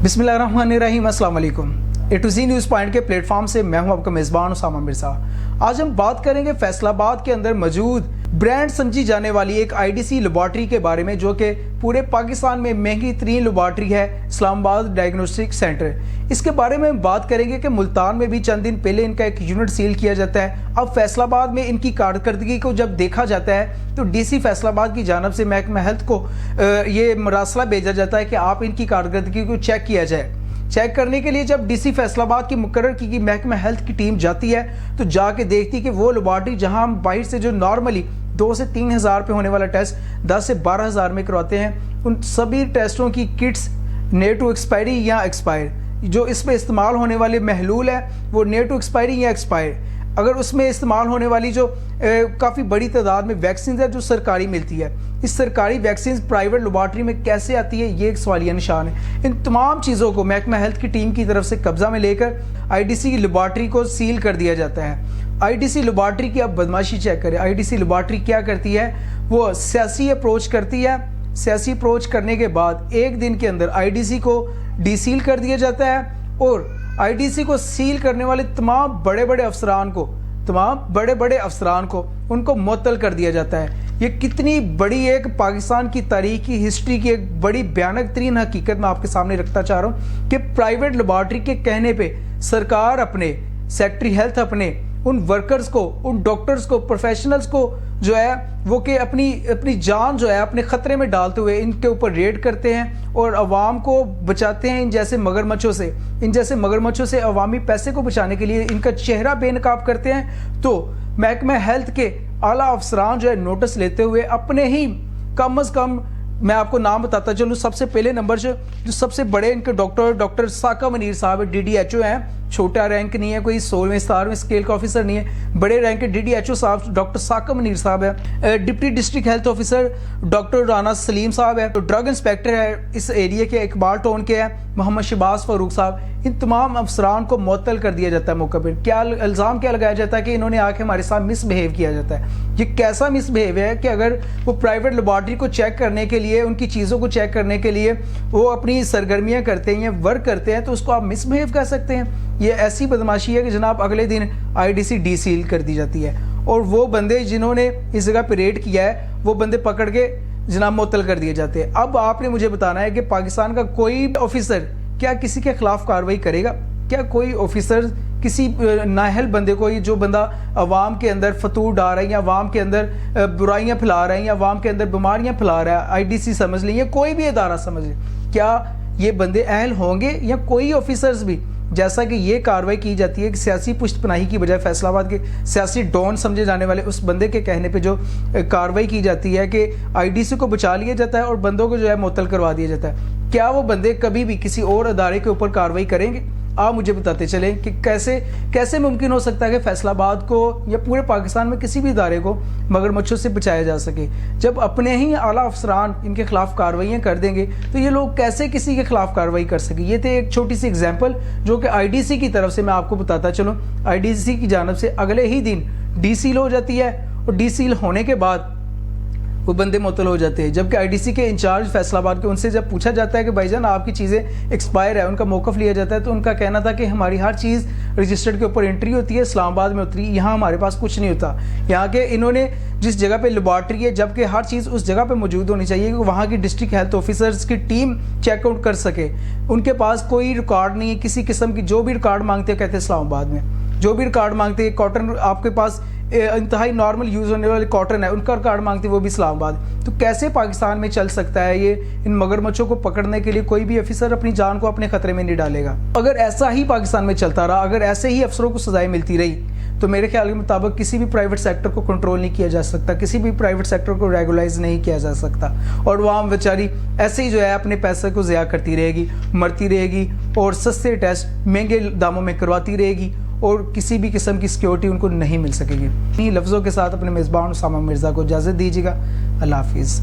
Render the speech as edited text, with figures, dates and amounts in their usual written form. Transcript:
बिस्मिल्लाहिर्रहमानिर्रहीम, अस्सलाम वालेकुम। ए टू ज़ी न्यूज़ पॉइंट के प्लेटफॉर्म से मैं हूं आपका मेज़बान उसामा मिर्ज़ा। आज हम बात करेंगे फैसलाबाद के अंदर मौजूद ब्रांड समझी जाने वाली एक आईडीसी लेबॉर्ट्री के बारे में, जो कि पूरे पाकिस्तान में महंगी तरीन लेबॉर्ट्री है, इस्लामाबाद डायग्नोस्टिक सेंटर। इसके बारे में हम बात करेंगे कि मुल्तान में भी चंद दिन पहले इनका एक यूनिट सील किया जाता है। अब फैसलाबाद में इनकी कारकर्दगी को जब देखा जाता है तो डीसी फैसलाबाद की जानब से महकमा हेल्थ को ये मरासला भेजा जाता है कि आप इनकी कारकर्दगी को चेक किया जाए। चेक करने के लिए जब डीसी फैसलाबाद की मुकर्रर की महकमा हेल्थ की टीम जाती है तो जाके देखती कि वो लेबॉर्ट्री जहां हम बाहर से जो नॉर्मली 2 से 3 हज़ार पे होने वाला टेस्ट 10 से 12 हज़ार में करवाते हैं, उन सभी टेस्टों की किट्स नियर टू एक्सपायरी या एक्सपायर, जो इसमें इस्तेमाल होने वाले महलूल है वो नियर टू एक्सपायरी या एक्सपायर, अगर उसमें इस्तेमाल होने वाली जो काफ़ी बड़ी तादाद में वैक्सीन है जो सरकारी मिलती है, इस सरकारी वैक्सीन प्राइवेट लेबॉर्ट्री में कैसे आती है, ये एक सवालिया निशान है। इन तमाम चीज़ों को महकमा हेल्थ की टीम की तरफ से कब्जा में लेकर आईडीसी लेबॉर्ट्री को सील कर दिया जाता है। आईडीसी लेबॉर्ट्री की अब बदमाशी चेक करें। आईडीसी लेबॉर्ट्री क्या करती है, वो सियासी अप्रोच करती है। सियासी अप्रोच करने के बाद एक दिन के अंदर आईडीसी को डीसील कर दिया जाता है और आईडीसी को सील करने वाले तमाम बड़े बड़े अफसरान को उनको मुअत्तल कर दिया जाता है। ये कितनी बड़ी एक पाकिस्तान की तारीख की हिस्ट्री की एक बड़ी भयानक तरीन हकीकत मैं आपके सामने रखना चाह रहा हूँ कि प्राइवेट लेबॉर्ट्री के कहने पे सरकार अपने सेक्रेटरी हेल्थ अपने उन वर्कर्स को, उन डॉक्टर्स को, प्रोफेशनल्स को जो है वो कि अपनी जान जो है अपने ख़तरे में डालते हुए इनके ऊपर रेड करते हैं और अवाम को बचाते हैं इन जैसे मगरमच्छों से अवामी पैसे को बचाने के लिए इनका चेहरा बेनकाब करते हैं। तो महकमा हेल्थ के आला अफसरान जो है नोटिस लेते हुए अपने ही कम अज़ कम मैं आपको नाम बताता चलूँ, सबसे पहले नंबर जो सबसे बड़े इनके डॉक्टर साका मनीर साहब DDHO हैं, छोटा रैंक नहीं है, कोई 16वें 17वें स्केल का ऑफिसर नहीं है, बड़े रैंक के DDHO साहब डॉक्टर साका मनीर साहब है। Deputy district health officer doctor Rana Salim साहब है। तो ड्रग इंस्पेक्टर है इस एरिया के इकबाल टाउन के है मोहम्मद शहबाज फारूक साहब। इन तमाम अफसरान को मुअत्तल कर दिया जाता है मौके पर। क्या इल्ज़ाम क्या लगाया जाता है कि इन्होंने आके हमारे साथ मिसबिहेव किया जाता है। ये कैसा मिसबिहेव है कि अगर वो प्राइवेट लेबॉर्ट्री को चेक करने के लिए, उनकी चीज़ों को चेक करने के लिए वो अपनी सरगर्मियाँ करते हैं या वर्क करते हैं तो उसको आप मिसबिहेव कर सकते हैं। ये ऐसी बदमाशी है कि जनाब अगले दिन आईडीसी डीसील कर दी जाती है और वो बंदे जिन्होंने इस जगह पे रेड किया है वो बंदे पकड़ के जनाब मुअत्तल कर दिए जाते हैं। अब आपने मुझे बताना है कि पाकिस्तान का कोई ऑफिसर क्या किसी के खिलाफ कार्रवाई करेगा? क्या कोई ऑफिसर किसी नाअहल बंदे को, जो बंदा अवाम के अंदर फतूर डाल रहा है या अवाम के अंदर बुराइयां फैला रहा है या अवाम के अंदर बीमारियां फैला रहा है, आईडीसी समझ लें या कोई भी इदारा समझ लें, क्या ये बंदे अहल होंगे? या कोई ऑफिसर्स भी, जैसा कि ये कार्रवाई की जाती है कि सियासी पुष्टपनाही की बजाय फैसलाबाद के सियासी डॉन समझे जाने वाले उस बंदे के कहने पे जो कार्रवाई की जाती है कि आईडीसी को बचा लिया जाता है और बंदों को जो है मुअत्तल करवा दिया जाता है, क्या वो बंदे कभी भी किसी और अदारे के ऊपर कार्रवाई करेंगे? आप मुझे बताते चलें कि कैसे मुमकिन हो सकता है कि फैसलाबाद को या पूरे पाकिस्तान में किसी भी इदारे को मगरमच्छों से बचाया जा सके। जब अपने ही आला अफसरान इनके खिलाफ कार्रवाइयाँ कर देंगे तो ये लोग कैसे किसी के खिलाफ कार्रवाई कर सके। ये थे एक छोटी सी एग्जाम्पल जो कि आईडीसी की तरफ से मैं आपको बताता चलूँ। आईडीसी की जानब से अगले ही दिन डीसील हो जाती है और डीसील होने के बाद वो बंदे मुअत्तल हो जाते हैं। जबकि आईडीसी के इंचार्ज फैसलाबाद के, उनसे जब पूछा जाता है कि भाईजान आपकी चीज़ें एक्सपायर है, उनका मौक़िफ़ लिया जाता है, तो उनका कहना था कि हमारी हर चीज़ रजिस्टर्ड के ऊपर एंट्री होती है, इस्लामाबाद में उतरी, यहाँ हमारे पास कुछ नहीं होता। यहाँ के इन्होंने जिस जगह पे लेबॉर्ट्री है, जबकि हर चीज़ उस जगह पे मौजूद होनी चाहिए कि वहाँ की डिस्ट्रिक्ट हेल्थ ऑफिसर्स की टीम चेकआउट कर सके। उनके पास कोई रिकॉर्ड नहीं है किसी किस्म की। जो भी रिकॉर्ड मांगते हैं कहते हैं इस्लामाबाद में, जो भी रिकॉर्ड मांगते हैं, कॉटन आपके पास इंतहाई नॉर्मल यूज़ होने वाले कॉटन है, उनका रिकॉर्ड मांगते वो भी इस्लामाबाद। तो कैसे पाकिस्तान में चल सकता है ये? इन मगरमच्छों को पकड़ने के लिए कोई भी ऑफिसर अपनी जान को अपने खतरे में नहीं डालेगा। अगर ऐसा ही पाकिस्तान में चलता रहा, अगर ऐसे ही अफसरों को सजाएं मिलती रही तो मेरे ख्याल के मुताबिक किसी भी प्राइवेट सेक्टर को कंट्रोल नहीं किया जा सकता, किसी भी प्राइवेट सेक्टर को रेगुलाइज नहीं किया जा सकता और आवाम बेचारी ऐसे ही जो है अपने पैसे को ज़िया करती रहेगी, मरती रहेगी और सस्ते टेस्ट महंगे दामों में करवाती रहेगी और किसी भी किस्म की सिक्योरिटी उनको नहीं मिल सकेगी। इन्हीं लफ्ज़ों के साथ अपने मेज़बान उसामा मिर्ज़ा को इजाज़त दीजिएगा। अल्लाह हाफिज़।